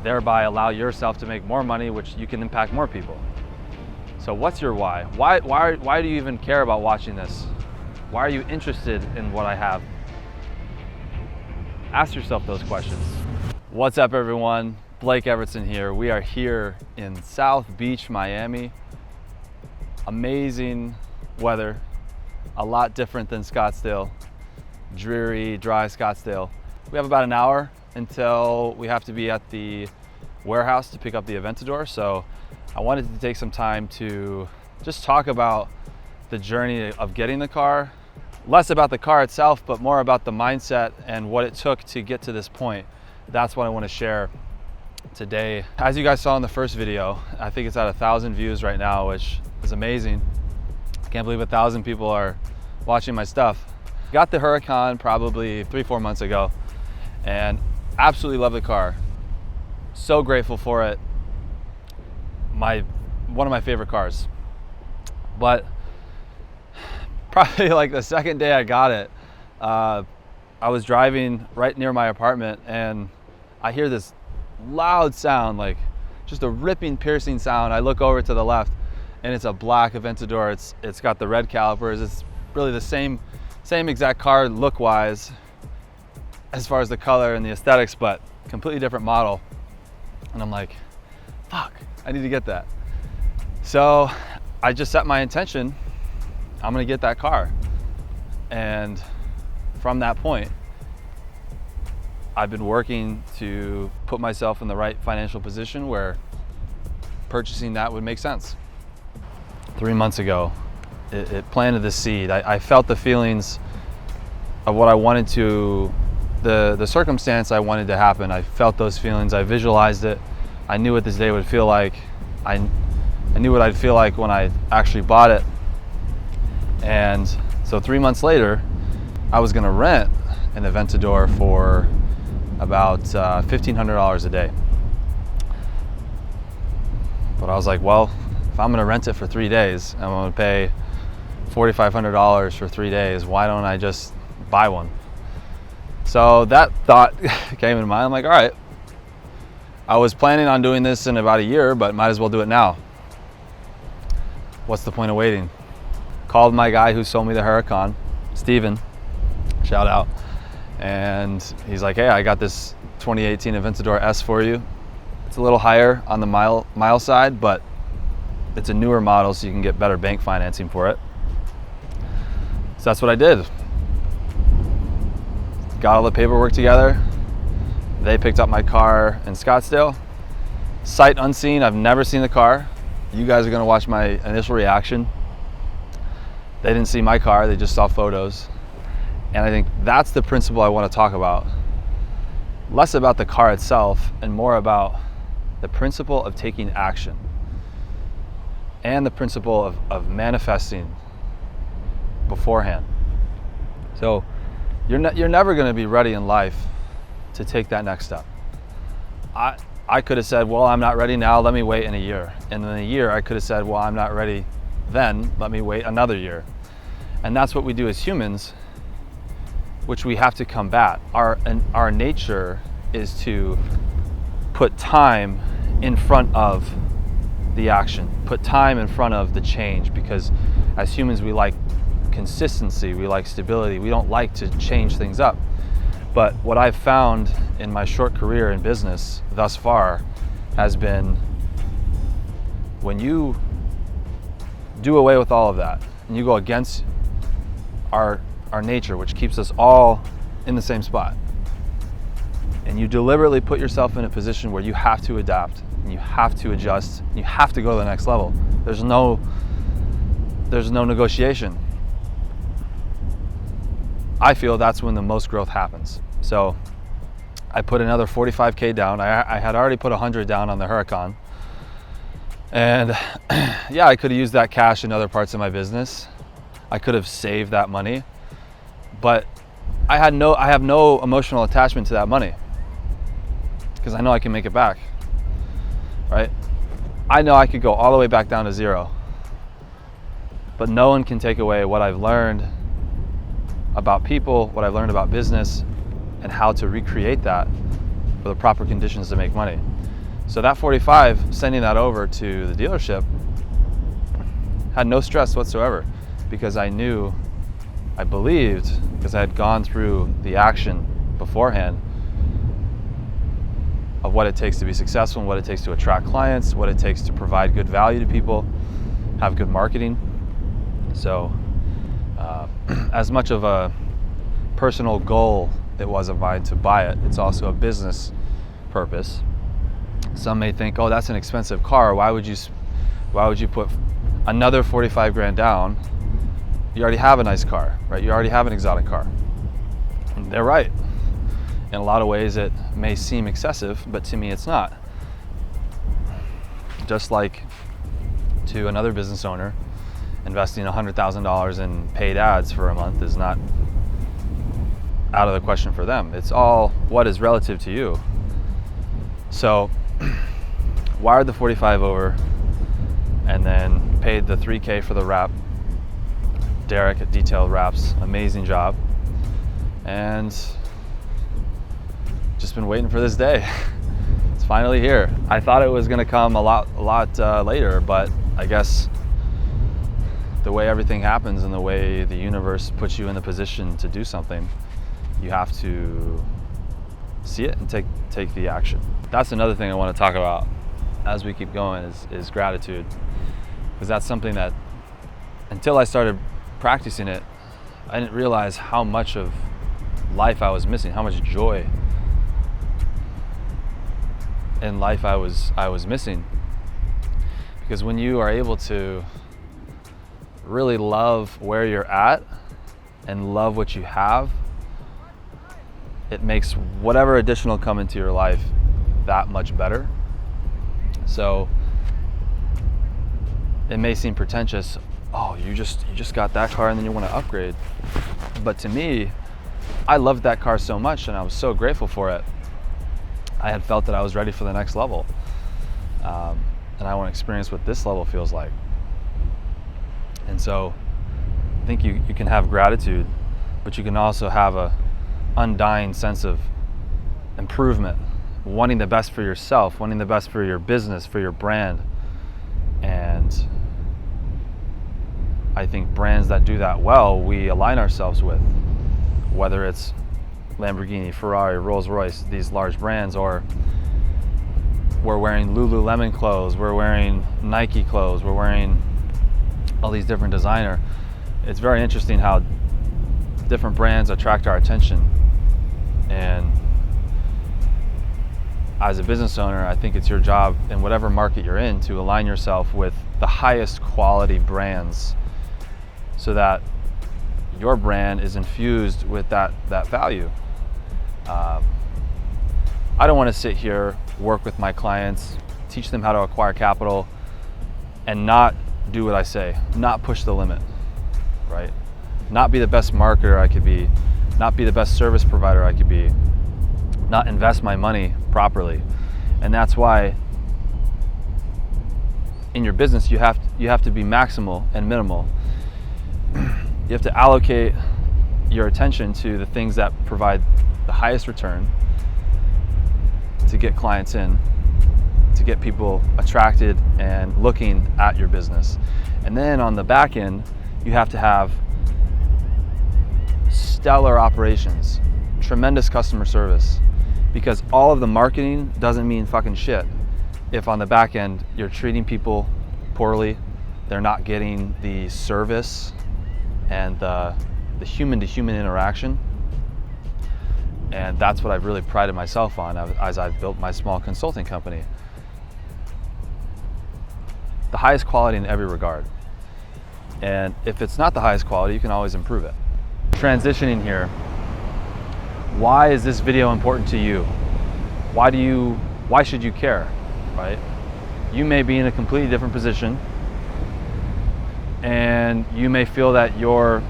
thereby allow yourself to make more money, which you can impact more people. So what's your why? Why do you even care about watching this? Why are you interested in what I have? Ask yourself those questions. What's up, everyone? Blake Evertson here. We are here in South Beach, Miami. Amazing weather, a lot different than Scottsdale. Dreary, dry Scottsdale. We have about an hour until we have to be at the warehouse to pick up the Aventador. So I wanted to take some time to just talk about the journey of getting the car. Less about the car itself, but more about the mindset and what it took to get to this point. That's what I want to share today. As you guys saw in the first video, I think it's at 1,000 views right now, which is amazing. I can't believe 1,000 people are watching my stuff. Got the Huracan probably 3-4 months ago and absolutely love the car. So grateful for it. One of my favorite cars. But probably like the second day I got it, I was driving right near my apartment and I hear this loud sound, like just a ripping, piercing sound. I look over to the left and it's a black Aventador. It's got the red calipers. It's really the same exact car look-wise as far as the color and the aesthetics, but completely different model. And I'm like, fuck, I need to get that. So I just set my intention, I'm gonna get that car. And from that point, I've been working to put myself in the right financial position where purchasing that would make sense. 3 months ago, it planted the seed. I felt the feelings of what I wanted to, the circumstance I wanted to happen. I felt those feelings, I visualized it. I knew what this day would feel like. I knew what I'd feel like when I actually bought it. And so 3 months later, I was gonna rent an Aventador for about $1,500 a day. But I was like, well, if I'm gonna rent it for 3 days, I'm gonna pay $4,500 for 3 days, why don't I just buy one? So that thought came into mind. I'm like, all right, I was planning on doing this in about a year, but might as well do it now. What's the point of waiting? Called my guy who sold me the Huracan, Steven, shout out. And he's like, hey, I got this 2018 Aventador S for you. It's a little higher on the mile side, but it's a newer model, so you can get better bank financing for it. So that's what I did. Got all the paperwork together. They picked up my car in Scottsdale. Sight unseen, I've never seen the car. You guys are gonna watch my initial reaction. They didn't see my car, they just saw photos. And I think that's the principle I wanna talk about. Less about the car itself and more about the principle of taking action and the principle of manifesting beforehand. So you're never going to be ready in life to take that next step. I could have said, well, I'm not ready now, let me wait in a year. And in a year I could have said, well, I'm not ready then, let me wait another year. And that's what we do as humans, which we have to combat. Our nature is to put time in front of the action, put time in front of the change, because as humans we like consistency, we like stability, we don't like to change things up. But what I've found in my short career in business thus far has been when you do away with all of that and you go against our nature, which keeps us all in the same spot, and you deliberately put yourself in a position where you have to adapt and you have to adjust, and you have to go to the next level. There's no negotiation. I feel that's when the most growth happens. So I put another 45K down. I had already put 100 down on the Huracan. And yeah, I could have used that cash in other parts of my business. I could have saved that money, but I have no emotional attachment to that money because I know I can make it back, right? I know I could go all the way back down to zero, but no one can take away what I've learned about people, what I've learned about business, and how to recreate that the proper conditions to make money. So that 45, sending that over to the dealership, had no stress whatsoever, because I believed, because I had gone through the action beforehand of what it takes to be successful and what it takes to attract clients, what it takes to provide good value to people, have good marketing. So as much of a personal goal it was of mine to buy it, it's also a business purpose. Some may think, oh, that's an expensive car. Why would you put another 45 grand down? You already have a nice car, right? You already have an exotic car. And they're right. In a lot of ways it may seem excessive, but to me it's not. Just like to another business owner, investing $100,000 in paid ads for a month is not out of the question for them. It's all what is relative to you. So wired the 45 over and then paid the $3K for the wrap. Derek at Detailed Wraps, amazing job. And just been waiting for this day. It's finally here. I thought it was gonna come a lot later, but I guess the way everything happens and the way the universe puts you in the position to do something, you have to see it and take the action. That's another thing I want to talk about as we keep going is gratitude, because that's something that until I started practicing it, I didn't realize how much of life I was missing, how much joy in life I was missing. Because when you are able to really love where you're at and love what you have, it makes whatever additional come into your life that much better. So it may seem pretentious, oh, you just got that car and then you want to upgrade. But to me, I loved that car so much and I was so grateful for it. I had felt that I was ready for the next level. And I want to experience what this level feels like. And so I think you can have gratitude, but you can also have a undying sense of improvement, wanting the best for yourself, wanting the best for your business, for your brand. And I think brands that do that well, we align ourselves with, whether it's Lamborghini, Ferrari, Rolls-Royce, these large brands, or we're wearing Lululemon clothes, we're wearing Nike clothes, we're wearing all these different designer. It's very interesting how different brands attract our attention. And as a business owner, I think it's your job in whatever market you're in to align yourself with the highest quality brands so that your brand is infused with that value. I don't want to sit here, work with my clients, teach them how to acquire capital, and not do what I say, not push the limit, right? Not be the best marketer I could be, not be the best service provider I could be, not invest my money properly. And that's why in your business you have to be maximal and minimal. You have to allocate your attention to the things that provide the highest return to get clients in, to get people attracted and looking at your business. And then on the back end, you have to have stellar operations, tremendous customer service, because all of the marketing doesn't mean fucking shit if on the back end you're treating people poorly, they're not getting the service and the human-to-human interaction. And that's what I've really prided myself on as I've built my small consulting company. The highest quality in every regard. And if it's not the highest quality, you can always improve it. Transitioning here, why is this video important to you? Why should you care, right? You may be in a completely different position and you may feel that you're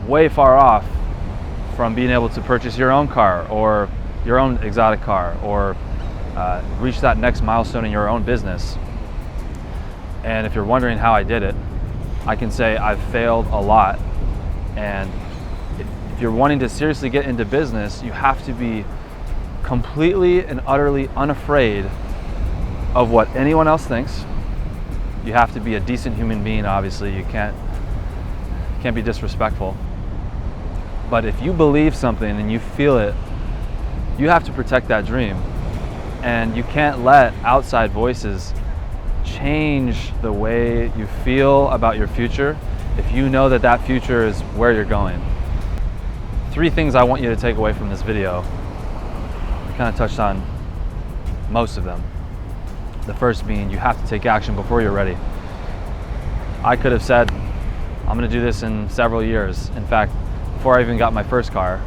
way far off from being able to purchase your own car or your own exotic car or reach that next milestone in your own business. And if you're wondering how I did it, I can say I've failed a lot. And if you're wanting to seriously get into business, you have to be completely and utterly unafraid of what anyone else thinks. You have to be a decent human being, obviously. You can't be disrespectful. But if you believe something and you feel it, you have to protect that dream. And you can't let outside voices change the way you feel about your future if you know that that future is where you're going. 3 things I want you to take away from this video. I kind of touched on most of them. The first being you have to take action before you're ready. I could have said, I'm going to do this in several years. In fact, before I even got my first car,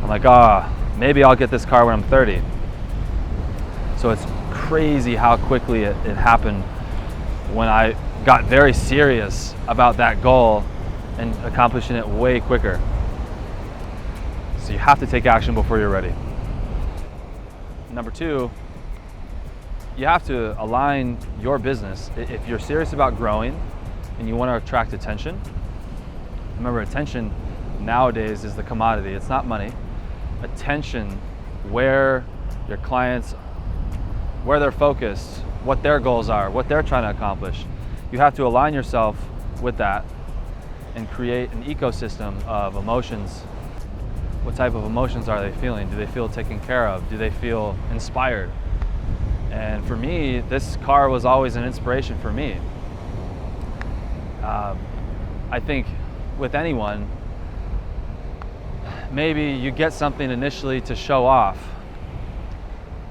I'm like, maybe I'll get this car when I'm 30. So it's crazy how quickly it happened when I got very serious about that goal and accomplishing it way quicker. So you have to take action before you're ready. Number 2, you have to align your business. If you're serious about growing and you want to attract attention, remember, attention nowadays is the commodity. It's not money. Attention, where your clients, where they're focused, what their goals are, what they're trying to accomplish. You have to align yourself with that and create an ecosystem of emotions. What type of emotions are they feeling? Do they feel taken care of? Do they feel inspired? And for me, this car was always an inspiration for me. I think with anyone, maybe you get something initially to show off.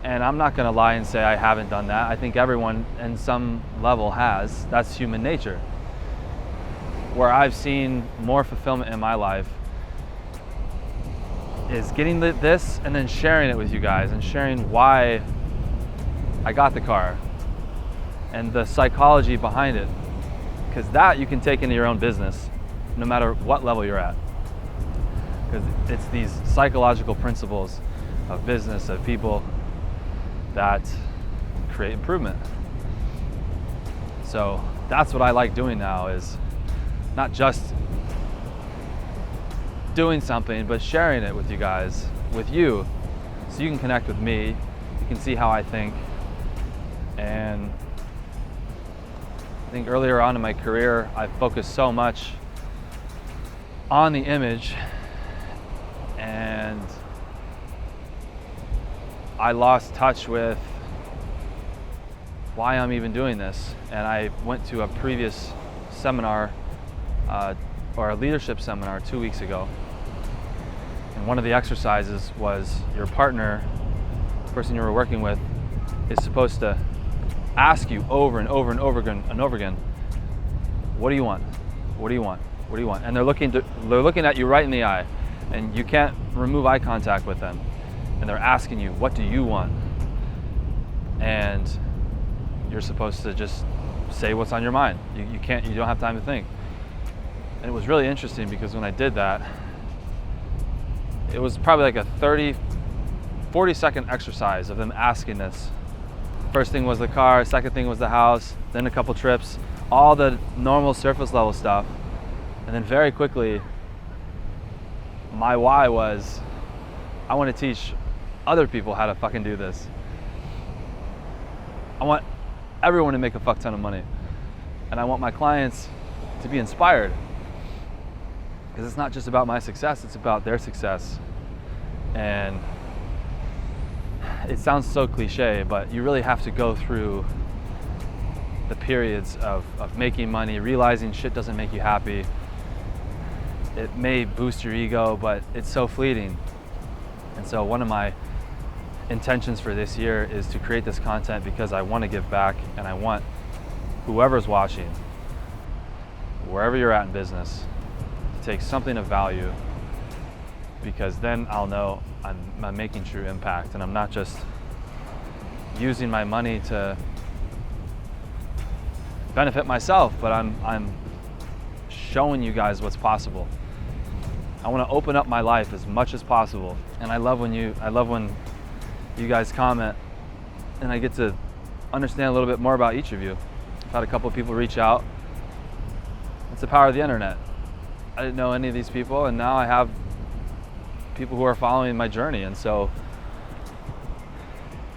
And I'm not gonna lie and say I haven't done that. I think everyone in some level has. That's human nature. Where I've seen more fulfillment in my life is getting this and then sharing it with you guys and sharing why I got the car and the psychology behind it. Because that you can take into your own business no matter what level you're at. Because it's these psychological principles of business, of people, that create improvement. So that's what I like doing now, is not just doing something, but sharing it with you guys, with you, so you can connect with me, you can see how I think. And I think earlier on in my career, I focused so much on the image, and I lost touch with why I'm even doing this. And I went to a previous seminar, or a leadership seminar 2 weeks ago. And one of the exercises was your partner, the person you were working with, is supposed to ask you over and over and over again, what do you want? What do you want? What do you want? And they're looking at you right in the eye, and you can't remove eye contact with them. And they're asking you, what do you want? And you're supposed to just say what's on your mind. You don't have time to think. And it was really interesting because when I did that, it was probably like a 40-second exercise of them asking this. First thing was the car, second thing was the house, then a couple trips, all the normal surface level stuff. And then very quickly, my why was, I want to teach other people how to fucking do this. I want everyone to make a fuck ton of money. And I want my clients to be inspired. Because it's not just about my success, it's about their success. And it sounds so cliche, but you really have to go through the periods of making money, realizing shit doesn't make you happy. It may boost your ego, but it's so fleeting. And so one of my intentions for this year is to create this content because I want to give back, and I want whoever's watching, wherever you're at in business, to take something of value, because then I'll know I'm making true impact, and I'm not just using my money to benefit myself, but I'm showing you guys what's possible. I want to open up my life as much as possible, and I love when you guys comment, and I get to understand a little bit more about each of you. I've had a couple of people reach out. It's the power of the internet. I didn't know any of these people, and now I have people who are following my journey, and so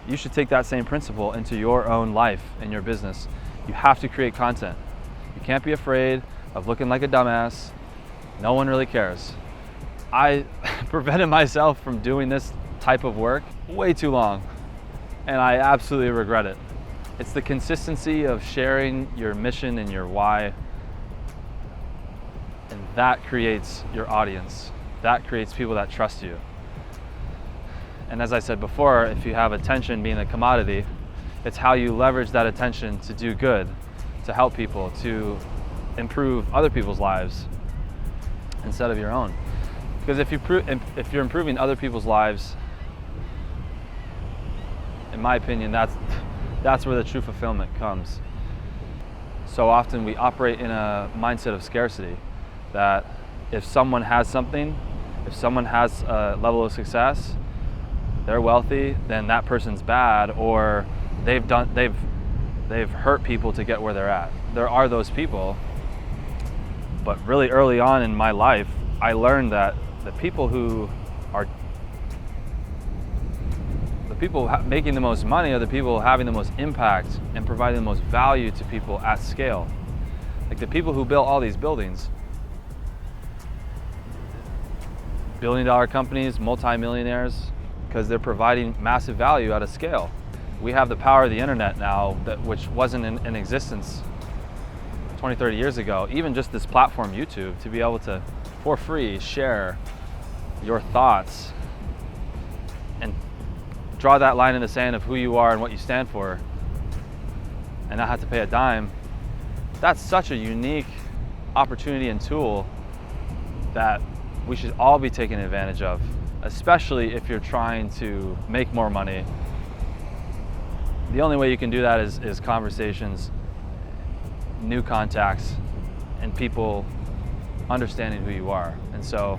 you should take that same principle into your own life and your business. You have to create content. You can't be afraid of looking like a dumbass. No one really cares. I prevented myself from doing this type of work way too long, and I absolutely regret it. It's the consistency of sharing your mission and your why, and that creates your audience. That creates people that trust you. And as I said before, if you have attention being a commodity, it's how you leverage that attention to do good, to help people, to improve other people's lives instead of your own. Because if you're improving other people's lives, in my opinion, that's where the true fulfillment comes. So often we operate in a mindset of scarcity, that if someone has something, if someone has a level of success, they're wealthy, then that person's bad, or they've hurt people to get where they're at. There are those people, but really early on in my life, I learned that the people making the most money are the people having the most impact and providing the most value to people at scale. Like the people who built all these buildings, billion-dollar companies, multi-millionaires, because they're providing massive value at a scale. We have the power of the internet now, which wasn't in existence 20, 30 years ago. Even just this platform, YouTube, to be able to, for free, share your thoughts and draw that line in the sand of who you are and what you stand for, and not have to pay a dime. That's such a unique opportunity and tool that we should all be taking advantage of, especially if you're trying to make more money. The only way you can do that is conversations, new contacts, and people understanding who you are. And so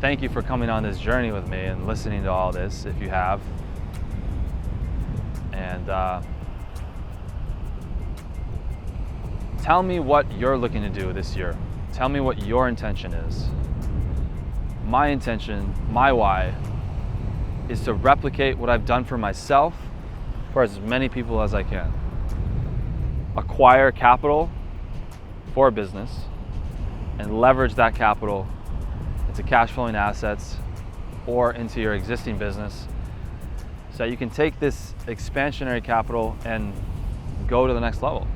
thank you for coming on this journey with me and listening to all this, if you have. And tell me what you're looking to do this year. Tell me what your intention is. My intention, my why, is to replicate what I've done for myself for as many people as I can. Acquire capital for a business and leverage that capital into cash flowing assets or into your existing business, so that you can take this expansionary capital and go to the next level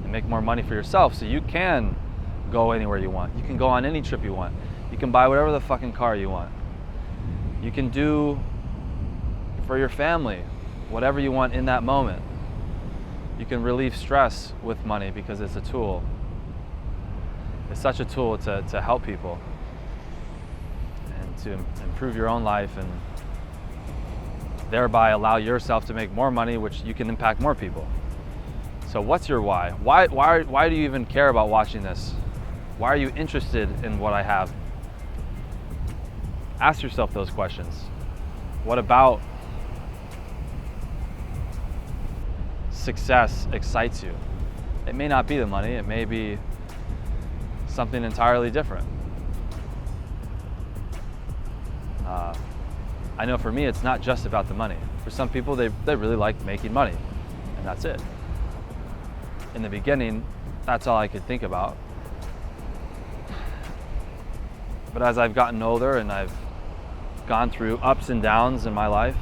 and make more money for yourself, so you can go anywhere you want. You can go on any trip you want. You can buy whatever the fucking car you want. You can do for your family whatever you want in that moment. You can relieve stress with money because it's a tool. It's such a tool to help people and to improve your own life, and thereby allow yourself to make more money, which you can impact more people. So what's your why? Why do you even care about watching this? Why are you interested in what I have? Ask yourself those questions. What about success excites you? It may not be the money, it may be something entirely different. I know for me, it's not just about the money. For some people, they really like making money, and that's it. In the beginning, that's all I could think about. But as I've gotten older and I've gone through ups and downs in my life,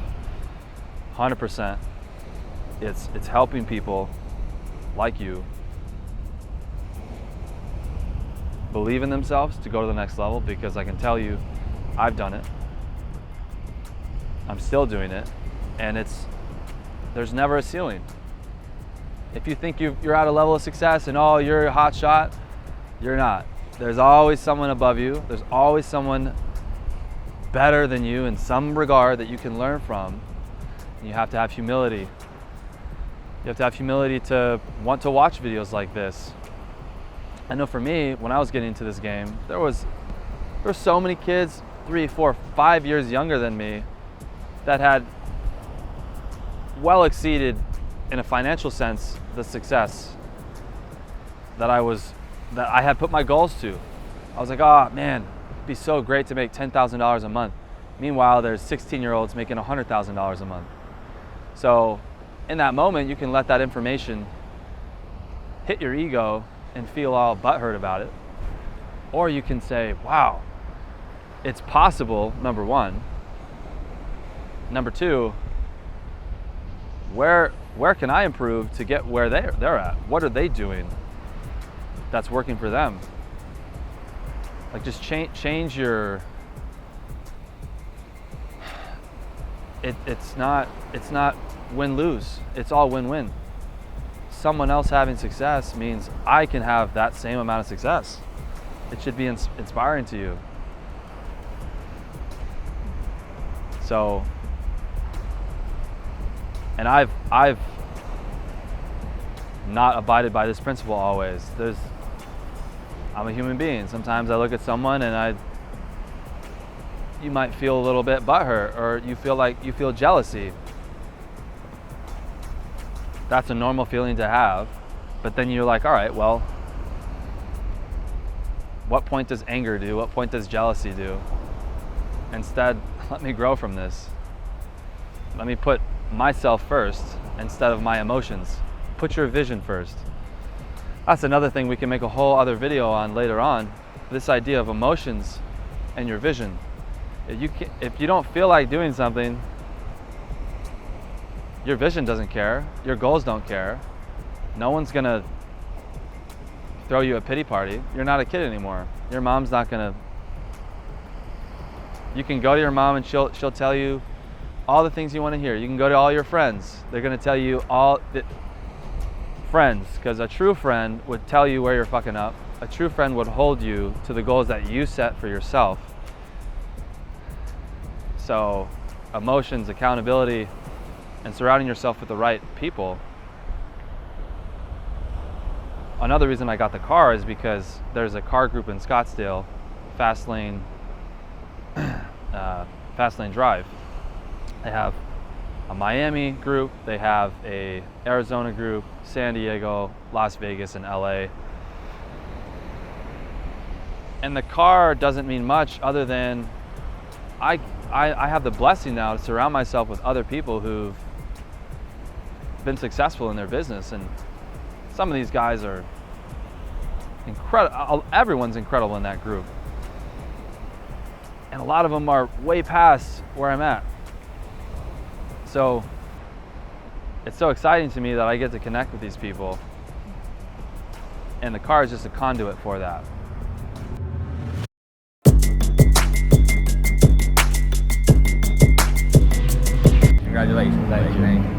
100%, it's helping people like you believe in themselves to go to the next level, because I can tell you, I've done it. I'm still doing it, and there's never a ceiling. If you think you're at a level of success and you're a hot shot, you're not. There's always someone above you. There's always someone better than you in some regard that you can learn from. And you have to have humility. You have to have humility to want to watch videos like this. I know for me, when I was getting into this game, there were so many kids 3, 4, 5 years younger than me that had well exceeded, in a financial sense, the success that I had put my goals to. I was like, oh man, it'd be so great to make $10,000 a month. Meanwhile, there's 16-year-olds making $100,000 a month. So in that moment, you can let that information hit your ego and feel all butthurt about it. Or you can say, wow, it's possible, number one. Number two, where can I improve to get where they're at? What are they doing that's working for them? Like, just change your, it's not win-lose, it's all win-win. Someone else having success means I can have that same amount of success. It should be inspiring to you. So, and I've not abided by this principle always. I'm a human being. Sometimes I look at someone and you might feel a little bit butthurt, or you feel jealousy. That's a normal feeling to have. But then you're like, all right, well, what point does anger do? What point does jealousy do? Instead, let me grow from this. Let me put myself first instead of my emotions. Put your vision first. That's another thing we can make a whole other video on later on. This idea of emotions and your vision. If you don't feel like doing something, your vision doesn't care. Your goals don't care. No one's gonna throw you a pity party. You're not a kid anymore. Your mom's not gonna. You can go to your mom and she'll tell you all the things you want to hear. You can go to all your friends. They're gonna tell you all the friends, because a true friend would tell you where you're fucking up. A true friend would hold you to the goals that you set for yourself. So, emotions, accountability, and surrounding yourself with the right people. Another reason I got the car is because there's a car group in Scottsdale, Fast Lane Drive. They have a Miami group, they have a Arizona group, San Diego, Las Vegas, and LA. And the car doesn't mean much other than I have the blessing now to surround myself with other people who've been successful in their business, and some of these guys are incredible. Everyone's incredible in that group, and a lot of them are way past where I'm at. So it's so exciting to me that I get to connect with these people, and the car is just a conduit for that. Congratulations. Thank you.